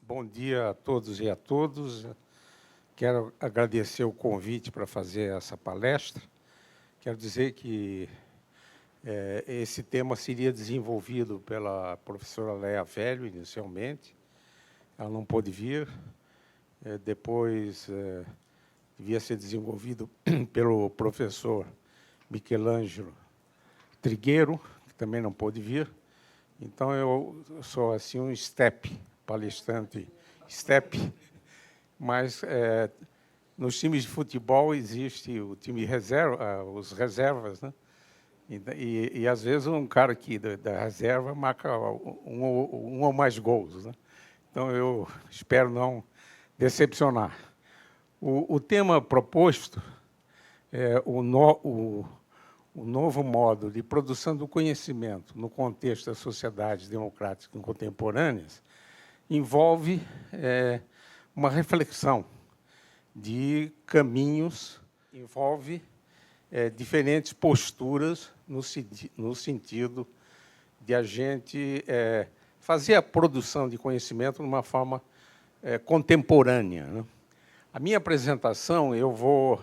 Bom dia a todos e a todas. Quero agradecer o convite para fazer essa palestra. Quero dizer que esse tema seria desenvolvido pela professora Léa Velho, inicialmente. Ela não pôde vir. Depois, devia ser desenvolvido pelo professor Michelangelo Trigueiro, que também não pôde vir. Então, eu sou assim um palestrante step, mas nos times de futebol existe o time reserva, os reservas, né? E às vezes um cara aqui da reserva marca um ou mais gols, né? Então eu espero não decepcionar. O tema proposto é o novo modo de produção do conhecimento no contexto das sociedades democráticas contemporâneas envolve uma reflexão de caminhos, envolve diferentes posturas no sentido de a gente fazer a produção de conhecimento de uma forma contemporânea, né? A minha apresentação, eu vou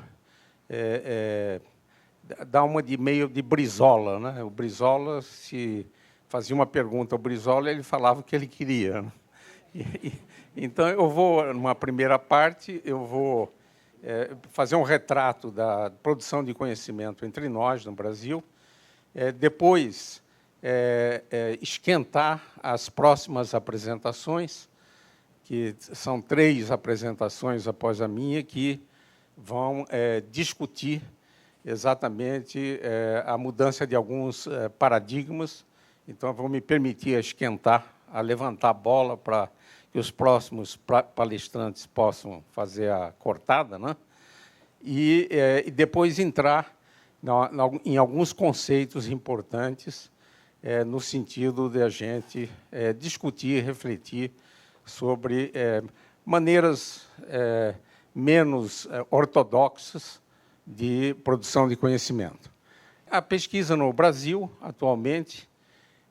dar uma de meio de Brizola, né? O Brizola, se fazia uma pergunta ao Brizola, ele falava o que ele queria, né? Então, eu vou, numa primeira parte, eu vou fazer um retrato da produção de conhecimento entre nós, no Brasil, depois esquentar as próximas apresentações, que são 3 apresentações após a minha, que vão discutir exatamente a mudança de alguns paradigmas. Então, vou me permitir esquentar, a levantar a bola para que os próximos palestrantes possam fazer a cortada, né? E depois entrar em alguns conceitos importantes no sentido de a gente discutir, refletir sobre maneiras menos ortodoxas de produção de conhecimento. A pesquisa no Brasil, atualmente,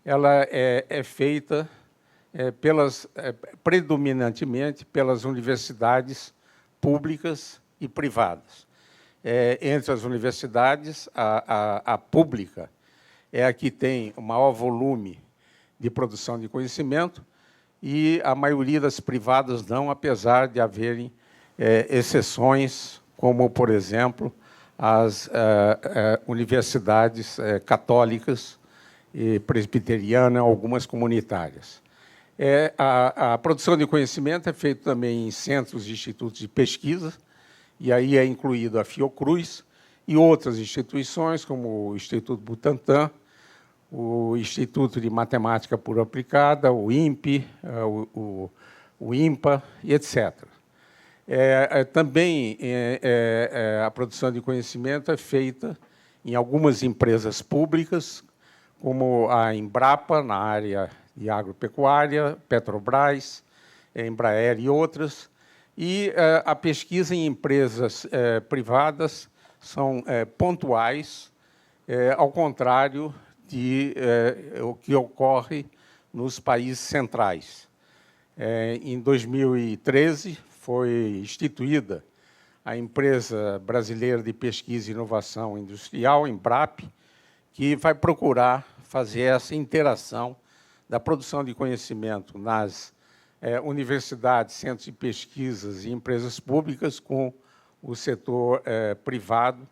ela é feita predominantemente pelas universidades públicas e privadas. Entre as universidades, a pública é a que tem o maior volume de produção de conhecimento e a maioria das privadas não, apesar de haverem exceções, como, por exemplo, as universidades católicas e presbiterianas, algumas comunitárias. A produção de conhecimento é feita também em centros e institutos de pesquisa, e aí é incluído a Fiocruz e outras instituições, como o Instituto Butantan, o Instituto de Matemática Pura Aplicada, o INPE, o INPA, e etc. Também a produção de conhecimento é feita em algumas empresas públicas, como a Embrapa, na área de agropecuária, Petrobras, Embraer e outras. E a pesquisa em empresas privadas são pontuais, ao contrário de o que ocorre nos países centrais. Em 2013, foi instituída a Empresa Brasileira de Pesquisa e Inovação Industrial, Embrap, que vai procurar fazer essa interação da produção de conhecimento nas universidades, centros de pesquisas e empresas públicas com o setor privado,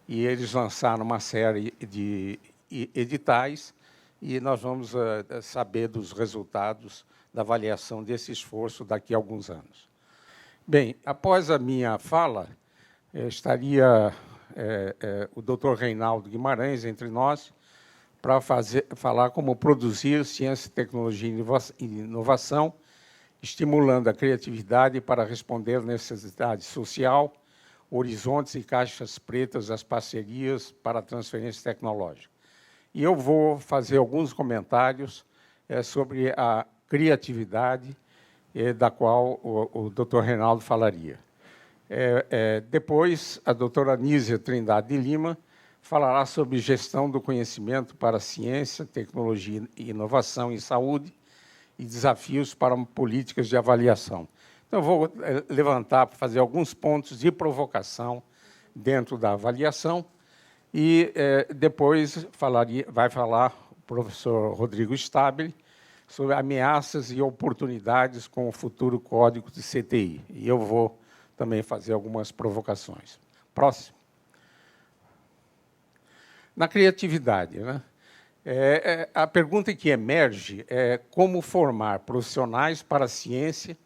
e eles lançaram uma série de editais, e nós vamos saber dos resultados da avaliação desse esforço daqui a alguns anos. Bem, após a minha fala, estaria o Dr. Reinaldo Guimarães entre nós para falar como produzir ciência, tecnologia e inovação, estimulando a criatividade para responder à necessidade social, horizontes e caixas pretas das parcerias para a transferência tecnológica. E eu vou fazer alguns comentários sobre a criatividade, da qual o Dr. Reinaldo falaria. Depois, a doutora Anísia Trindade de Lima falará sobre gestão do conhecimento para ciência, tecnologia e inovação em saúde, e desafios para políticas de avaliação. Então, eu vou levantar para fazer alguns pontos de provocação dentro da avaliação e depois vai falar o professor Rodrigo Stabile sobre ameaças e oportunidades com o futuro código de CTI. E eu vou também fazer algumas provocações. Próximo. Na criatividade, né? A pergunta que emerge é como formar profissionais para a ciência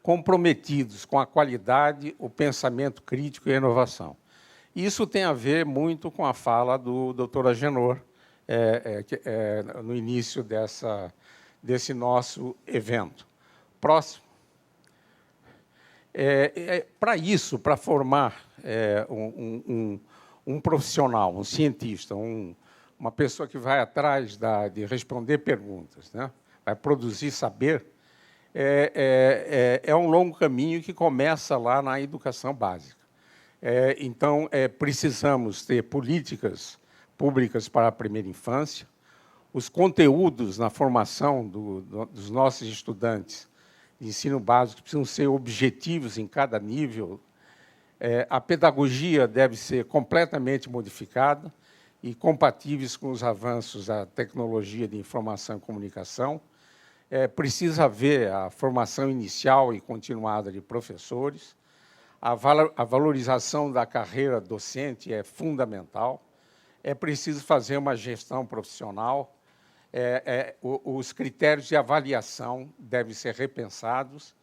comprometidos com a qualidade, o pensamento crítico e a inovação. Isso tem a ver muito com a fala do Dr. Agenor no início desse nosso evento. Próximo. Para isso, para formar um profissional, um cientista, uma pessoa que vai atrás de responder perguntas, né? Vai produzir saber, é um longo caminho que começa lá na educação básica. Então, precisamos ter políticas públicas para a primeira infância, os conteúdos na formação dos nossos estudantes de ensino básico precisam ser objetivos em cada nível. A pedagogia deve ser completamente modificada e compatíveis com os avanços da tecnologia de informação e comunicação. Precisa haver a formação inicial e continuada de professores. A valorização da carreira docente é fundamental. É preciso fazer uma gestão profissional. Os critérios de avaliação devem ser repensados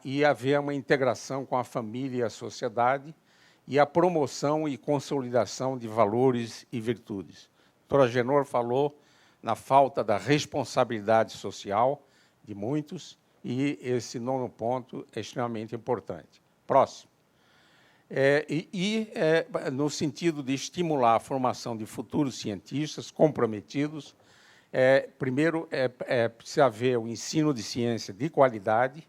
e haver uma integração com a família e a sociedade e a promoção e consolidação de valores e virtudes. O doutor Agenor falou na falta da responsabilidade social de muitos, e esse nono ponto é extremamente importante. Próximo. No sentido de estimular a formação de futuros cientistas comprometidos, primeiro, precisa haver o ensino de ciência de qualidade,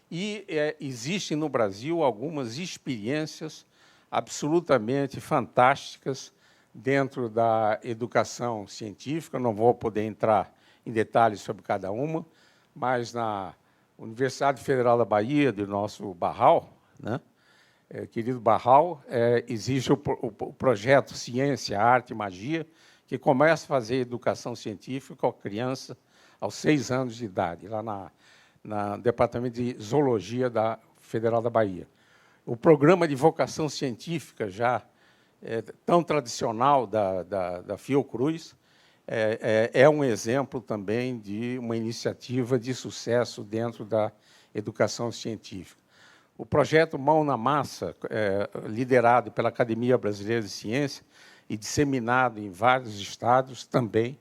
e existem no Brasil algumas experiências absolutamente fantásticas dentro da educação científica. Não vou poder entrar em detalhes sobre cada uma, mas na Universidade Federal da Bahia, do nosso Barral, né? Querido Barral, existe o projeto Ciência, Arte e Magia, que começa a fazer educação científica com a criança aos 6 anos de idade, lá no Departamento de Zoologia da Federal da Bahia. O programa de vocação científica, já tão tradicional da Fiocruz, é um exemplo também de uma iniciativa de sucesso dentro da educação científica. O projeto Mão na Massa, liderado pela Academia Brasileira de Ciência e disseminado em vários estados também.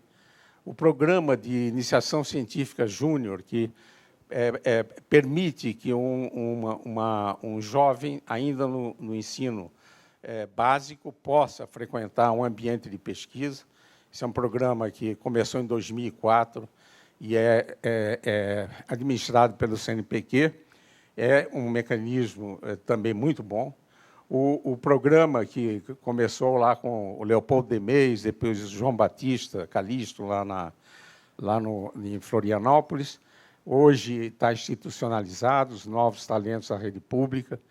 O programa de iniciação científica júnior, que permite que um jovem, ainda no ensino básico, possa frequentar um ambiente de pesquisa. Esse é um programa que começou em 2004 e é administrado pelo CNPq. É um mecanismo também muito bom. O programa que começou lá com o Leopoldo Demez, depois o João Batista Calixto, em Florianópolis, hoje está institucionalizado, os novos talentos da rede pública,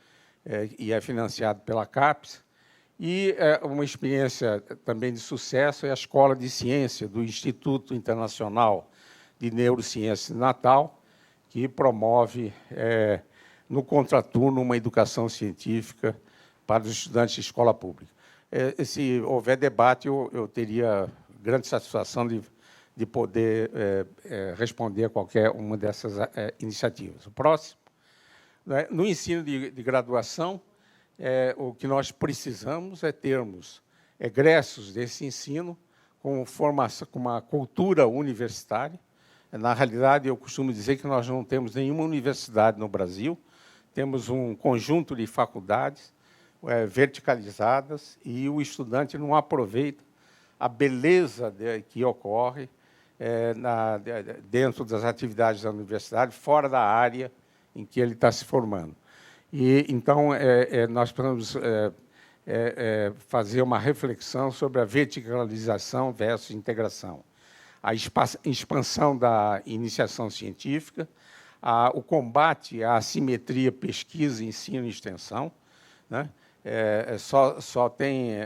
e é financiado pela CAPES. E uma experiência também de sucesso é a Escola de Ciência do Instituto Internacional de Neurociência de Natal, que promove, no contraturno, uma educação científica para os estudantes de escola pública. Se houver debate, eu teria grande satisfação de poder responder a qualquer uma dessas iniciativas. O próximo. No ensino de graduação, o que nós precisamos é termos egressos desse ensino com uma cultura universitária. Na realidade, eu costumo dizer que nós não temos nenhuma universidade no Brasil, temos um conjunto de faculdades verticalizadas e o estudante não aproveita a beleza que ocorre dentro das atividades da universidade, fora da área em que ele está se formando. Então, nós precisamos fazer uma reflexão sobre a verticalização versus integração. a expansão da iniciação científica, o combate à assimetria pesquisa, ensino e extensão, né? Só tem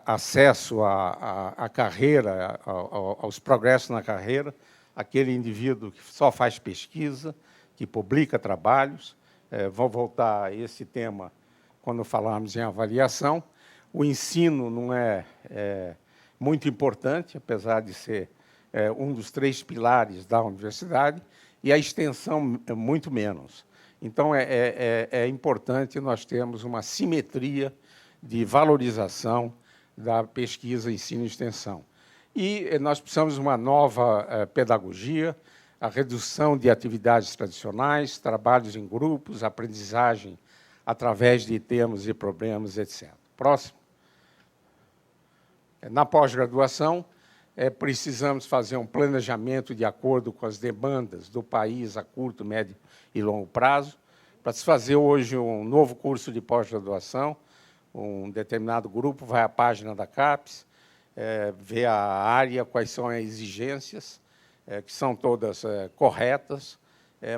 acesso à carreira, aos progressos na carreira, aquele indivíduo que só faz pesquisa, que publica trabalhos. Vou voltar a esse tema quando falarmos em avaliação. O ensino não é muito importante, apesar de ser um dos 3 pilares da universidade, e a extensão muito menos. Então, é importante nós termos uma simetria de valorização da pesquisa, ensino e extensão. E nós precisamos de uma nova pedagogia, a redução de atividades tradicionais, trabalhos em grupos, aprendizagem através de temas e problemas, etc. Próximo. Na pós-graduação, precisamos fazer um planejamento de acordo com as demandas do país a curto, médio e longo prazo. Para se fazer hoje um novo curso de pós-graduação, um determinado grupo vai à página da CAPES, vê a área, quais são as exigências, que são todas corretas,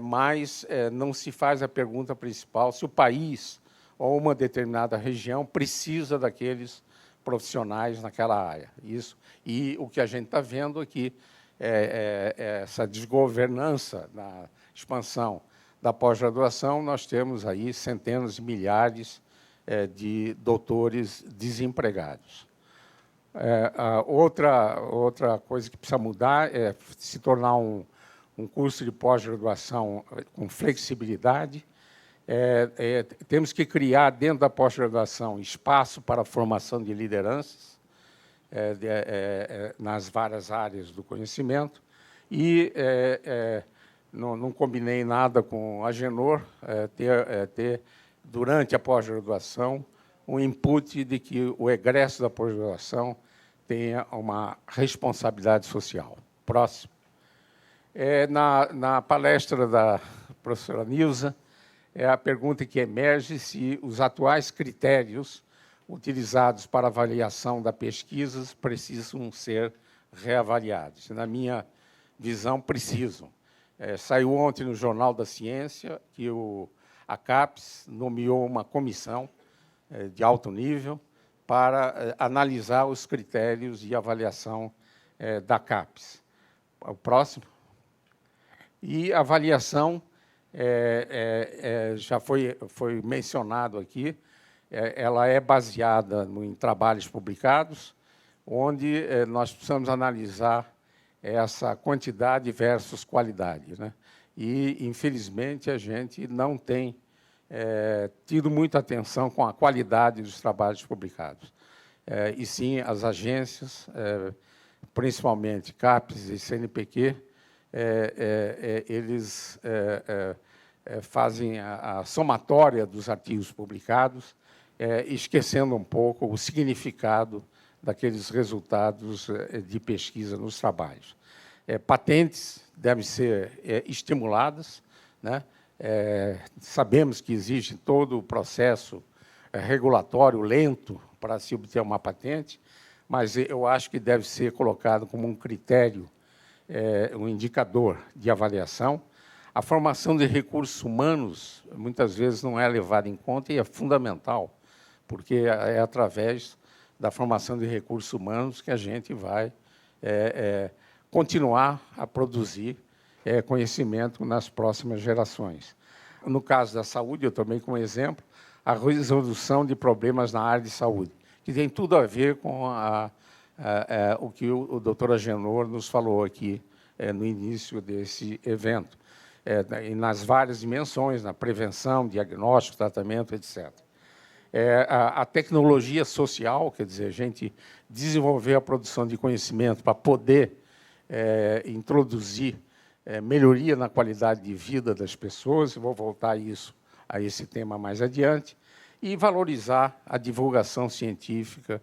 mas não se faz a pergunta principal se o país ou uma determinada região precisa daqueles profissionais naquela área. Isso. E o que a gente está vendo aqui essa desgovernança na expansão da pós-graduação. Nós temos aí centenas de milhares de doutores desempregados. Outra coisa que precisa mudar é se tornar um curso de pós-graduação com flexibilidade. Temos que criar, dentro da pós-graduação, espaço para a formação de lideranças nas várias áreas do conhecimento. E não combinei nada com a Agenor, ter, durante a pós-graduação, um input de que o egresso da pós-graduação tenha uma responsabilidade social. Próximo. Na palestra da professora Nilza, a pergunta que emerge se os atuais critérios utilizados para avaliação da pesquisa precisam ser reavaliados. Na minha visão, precisam. Saiu ontem no Jornal da Ciência que a CAPES nomeou uma comissão de alto nível para analisar os critérios de avaliação da CAPES. O próximo. E a avaliação já foi mencionado aqui, ela é baseada em trabalhos publicados, onde nós precisamos analisar essa quantidade versus qualidade, né? E, infelizmente, a gente não tem tido muita atenção com a qualidade dos trabalhos publicados. E sim, as agências, principalmente CAPES e CNPq, eles fazem a somatória dos artigos publicados, esquecendo um pouco o significado daqueles resultados de pesquisa nos trabalhos. Patentes devem ser estimuladas, né? Sabemos que existe todo o processo regulatório lento para se obter uma patente, mas eu acho que deve ser colocado como um critério, um indicador de avaliação. A formação de recursos humanos, muitas vezes, não é levada em conta e é fundamental, porque é através da formação de recursos humanos que a gente vai continuar a produzir conhecimento nas próximas gerações. No caso da saúde, eu tomei como exemplo a resolução de problemas na área de saúde, que tem tudo a ver com o que o doutor Agenor nos falou aqui no início desse evento, nas várias dimensões, na prevenção, diagnóstico, tratamento, etc. A tecnologia social, quer dizer, a gente desenvolver a produção de conhecimento para poder introduzir melhoria na qualidade de vida das pessoas, vou voltar a esse tema mais adiante, e valorizar a divulgação científica,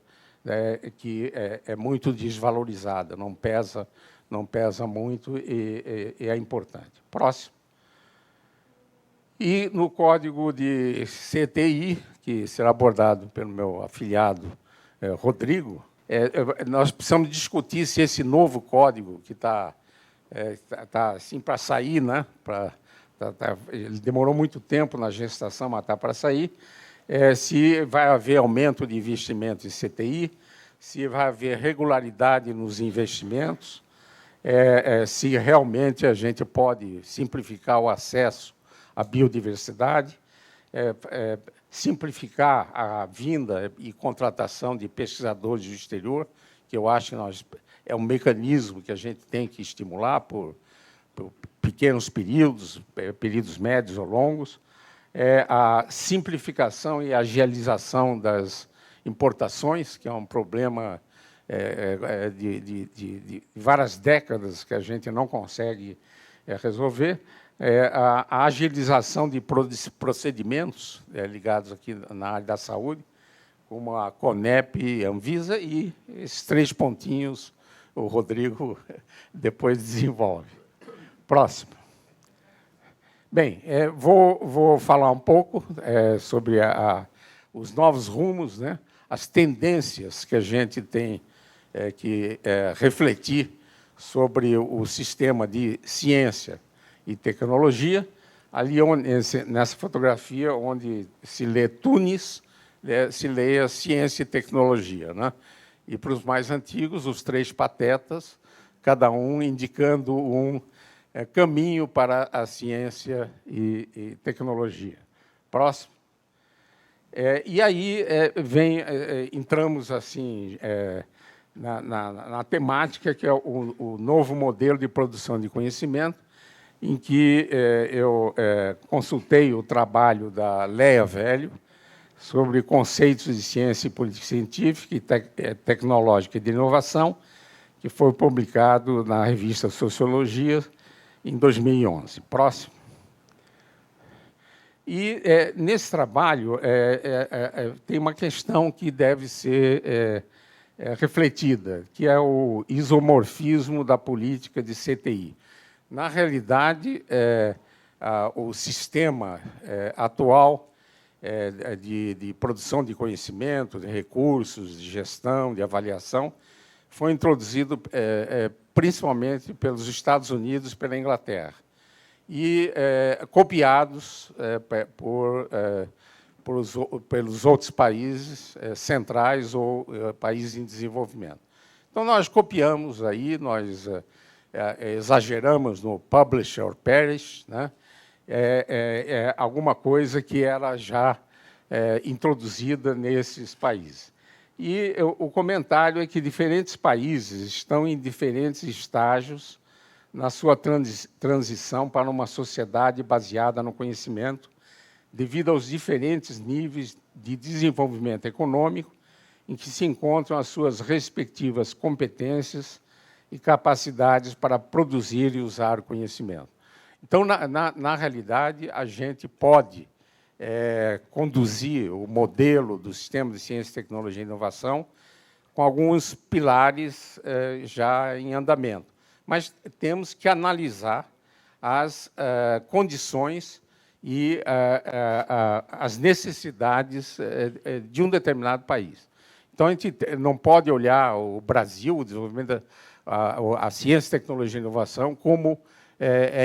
que é muito desvalorizada, não pesa muito e é importante. Próximo. E no código de CTI, que será abordado pelo meu afiliado Rodrigo, nós precisamos discutir se esse novo código que está assim para sair, né? Ele demorou muito tempo na gestação, mas está para sair. Se vai haver aumento de investimento em CTI, se vai haver regularidade nos investimentos, se realmente a gente pode simplificar o acesso à biodiversidade, simplificar a vinda e contratação de pesquisadores do exterior, que eu acho que é um mecanismo que a gente tem que estimular por pequenos períodos, períodos médios ou longos, a simplificação e agilização das importações, que é um problema de várias décadas que a gente não consegue resolver, a agilização de procedimentos ligados aqui na área da saúde, como a CONEP, a Anvisa, e esses 3 pontinhos o Rodrigo depois desenvolve. Próximo. Bem, vou falar um pouco sobre os novos rumos, né, as tendências que a gente tem que refletir sobre o sistema de ciência e tecnologia. Ali, nessa fotografia, onde se lê Tunis, se lê ciência e tecnologia, né? E, para os mais antigos, os 3 patetas, cada um indicando um caminho para a ciência e tecnologia. Próximo. E aí entramos assim na temática, que é o novo modelo de produção de conhecimento, em que eu consultei o trabalho da Leia Velho sobre conceitos de ciência e política científica e tecnológica e de inovação, que foi publicado na revista Sociologia, em 2011. Próximo. E, nesse trabalho, tem uma questão que deve ser refletida, que é o isomorfismo da política de CTI. Na realidade, o sistema atual de produção de conhecimento, de recursos, de gestão, de avaliação, foi introduzido principalmente pelos Estados Unidos e pela Inglaterra, e copiados pelos outros países centrais ou países em desenvolvimento. Então, nós copiamos aí, nós exageramos no publish or perish, né? Alguma coisa que era já introduzida nesses países. E o comentário é que diferentes países estão em diferentes estágios na sua transição para uma sociedade baseada no conhecimento, devido aos diferentes níveis de desenvolvimento econômico em que se encontram as suas respectivas competências e capacidades para produzir e usar o conhecimento. Então, na realidade, a gente pode conduzir o modelo do sistema de ciência, tecnologia e inovação com alguns pilares já em andamento. Mas temos que analisar as condições e as necessidades de um determinado país. Então, a gente não pode olhar o Brasil, o desenvolvimento a ciência, tecnologia e inovação, como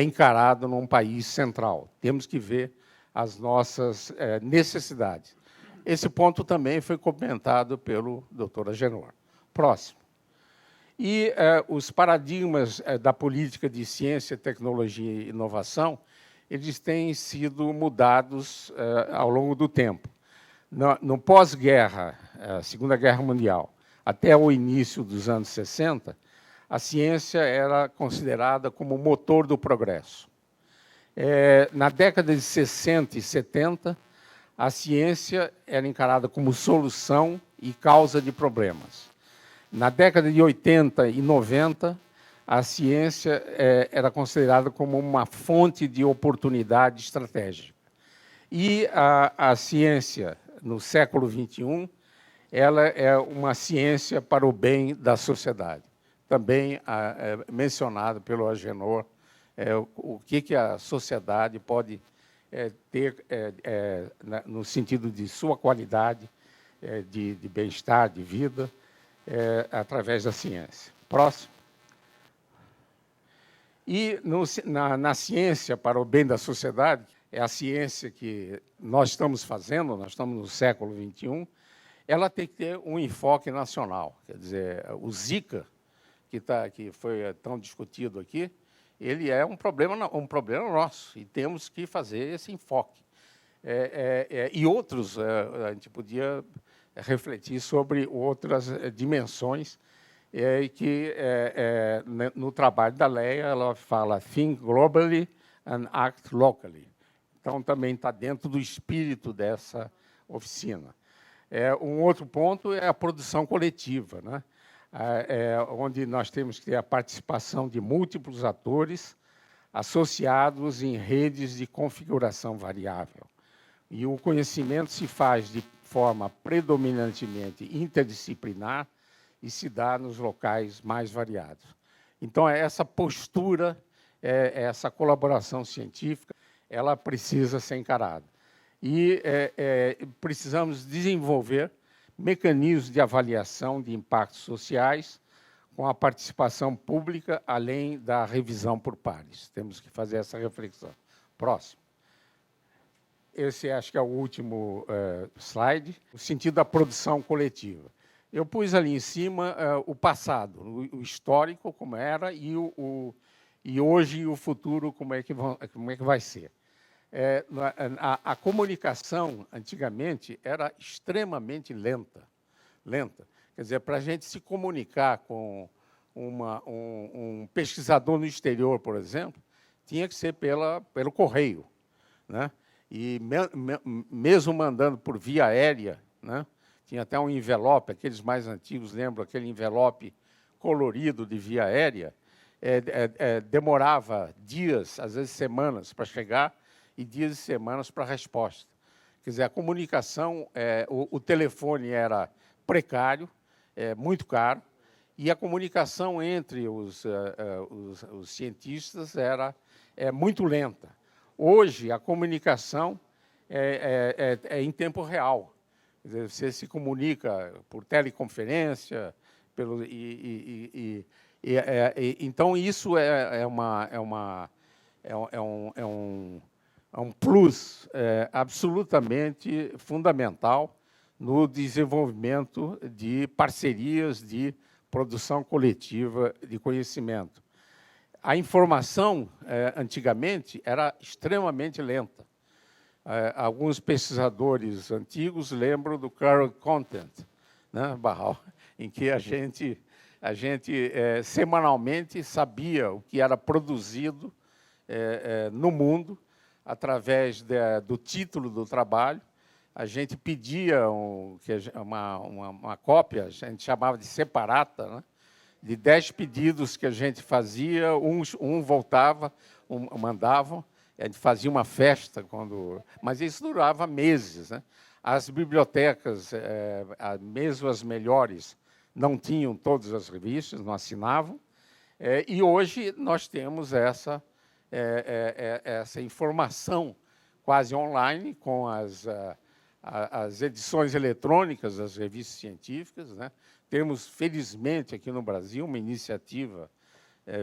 encarado num país central. Temos que ver as nossas necessidades. Esse ponto também foi comentado pelo Dr. Agenor. Próximo. E os paradigmas da política de ciência, tecnologia e inovação, eles têm sido mudados ao longo do tempo. No pós-guerra, Segunda Guerra Mundial, até o início dos anos 60, a ciência era considerada como o motor do progresso. Na década de 60 e 70, a ciência era encarada como solução e causa de problemas. Na década de 80 e 90, a ciência era considerada como uma fonte de oportunidade estratégica. E a ciência, no século XXI, ela é uma ciência para o bem da sociedade. Também mencionado pelo Agenor, o que a sociedade pode ter no sentido de sua qualidade de bem-estar, de vida, através da ciência. Próximo. E na ciência para o bem da sociedade, é a ciência que nós estamos fazendo, nós estamos no século XXI, ela tem que ter um enfoque nacional. Quer dizer, o Zika, que foi tão discutido aqui, ele é um problema nosso, e temos que fazer esse enfoque. E outros, a gente podia refletir sobre outras dimensões, que no trabalho da Leia ela fala think globally and act locally. Então, também está dentro do espírito dessa oficina. Um outro ponto é a produção coletiva, né? Onde nós temos que ter a participação de múltiplos atores associados em redes de configuração variável. E o conhecimento se faz de forma predominantemente interdisciplinar e se dá nos locais mais variados. Então, essa postura, essa colaboração científica, ela precisa ser encarada. E precisamos desenvolver mecanismos de avaliação de impactos sociais com a participação pública, além da revisão por pares. Temos que fazer essa reflexão. Próximo. Esse acho que é o último slide, no sentido da produção coletiva. Eu pus ali em cima o passado, o histórico, como era, e hoje e o futuro, como é que vai ser. A comunicação, antigamente, era extremamente lenta. Quer dizer, para a gente se comunicar com um pesquisador no exterior, por exemplo, tinha que ser pelo correio, né? E mesmo mandando por via aérea, né? Tinha até um envelope, aqueles mais antigos lembram aquele envelope colorido de via aérea, demorava dias, às vezes semanas, para chegar e dias e semanas para a resposta. Quer dizer, a comunicação, o telefone era precário, muito caro, e a comunicação entre os cientistas era muito lenta. Hoje, a comunicação é em tempo real. Quer dizer, você se comunica por teleconferência, então isso é um plus absolutamente fundamental no desenvolvimento de parcerias de produção coletiva de conhecimento. A informação, antigamente, era extremamente lenta. Alguns pesquisadores antigos lembram do current content, né, Barral, em que a gente semanalmente sabia o que era produzido no mundo através do título do trabalho. A gente pedia uma cópia, a gente chamava de separata, né, de 10 pedidos que a gente fazia, um voltava, mandavam, a gente fazia uma festa, mas isso durava meses, né? As bibliotecas, mesmo as melhores, não tinham todas as revistas, não assinavam, e hoje nós temos essa informação quase online com as edições eletrônicas das revistas científicas, né? Temos, felizmente, aqui no Brasil, uma iniciativa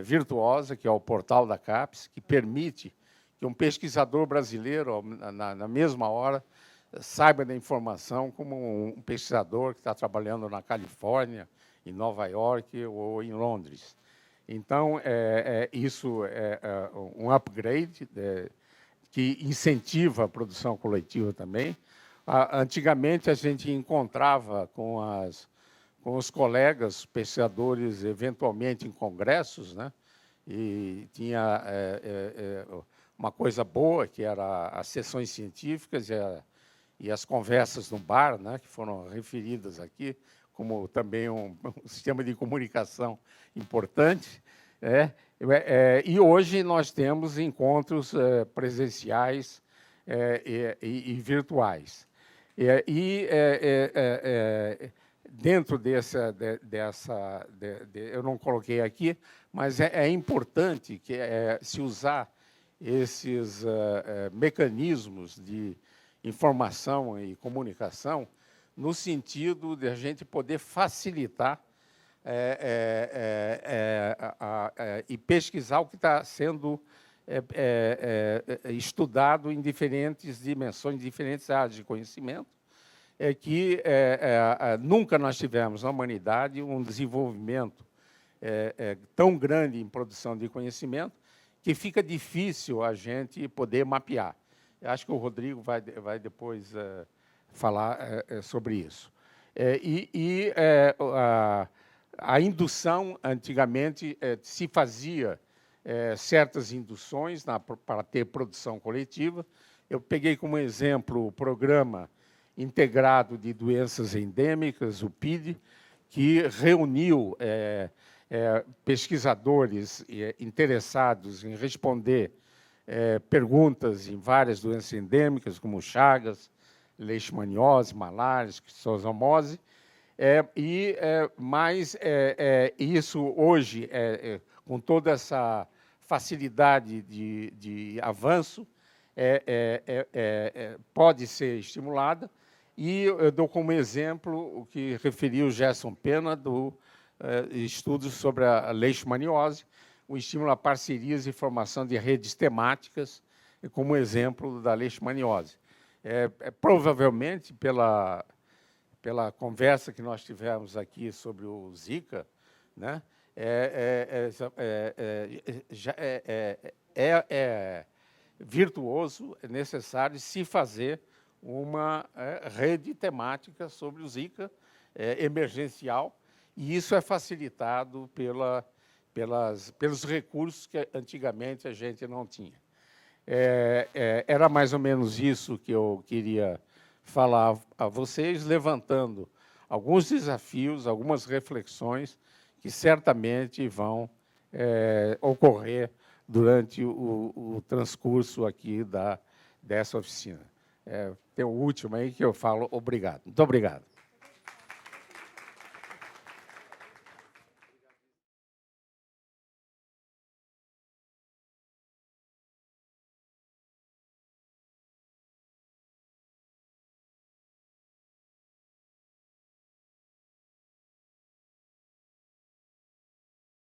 virtuosa, que é o Portal da CAPES, que permite que um pesquisador brasileiro, na mesma hora, saiba da informação como um pesquisador que está trabalhando na Califórnia, em Nova York ou em Londres. Então, isso é um upgrade que incentiva a produção coletiva também. Antigamente, a gente encontrava com os colegas pesquisadores, eventualmente em congressos, né? E tinha uma coisa boa, que era as sessões científicas e as conversas no bar, né? Que foram referidas aqui, como também um sistema de comunicação importante. E hoje nós temos encontros presenciais e virtuais. Dentro eu não coloquei aqui, mas é importante que se usar esses mecanismos de informação e comunicação no sentido de a gente poder facilitar e pesquisar o que está sendo estudado em diferentes dimensões, diferentes áreas de conhecimento, que nunca nós tivemos na humanidade um desenvolvimento tão grande em produção de conhecimento que fica difícil a gente poder mapear. Eu acho que o Rodrigo vai depois falar sobre isso. A indução, antigamente, se fazia certas induções para ter produção coletiva. Eu peguei como exemplo o Programa Integrado de Doenças Endêmicas, o PID, que reuniu pesquisadores interessados em responder perguntas em várias doenças endêmicas, como Chagas, leishmaniose, malária, esquistossomose, mas isso hoje, com toda essa facilidade de avanço, pode ser estimulada, e eu dou como exemplo o que referiu o Gerson Pena, do estudos sobre a leishmaniose, o estímulo a parcerias e formação de redes temáticas, como exemplo da leishmaniose. Provavelmente, pela conversa que nós tivemos aqui sobre o Zika, né, virtuoso, é necessário se fazer uma rede temática sobre o Zika, emergencial, e isso é facilitado pelos recursos que antigamente a gente não tinha. Era mais ou menos isso que eu queria falar a vocês, levantando alguns desafios, algumas reflexões que certamente vão ocorrer durante o transcurso aqui dessa oficina. Tem o último aí que eu falo obrigado. Muito obrigado.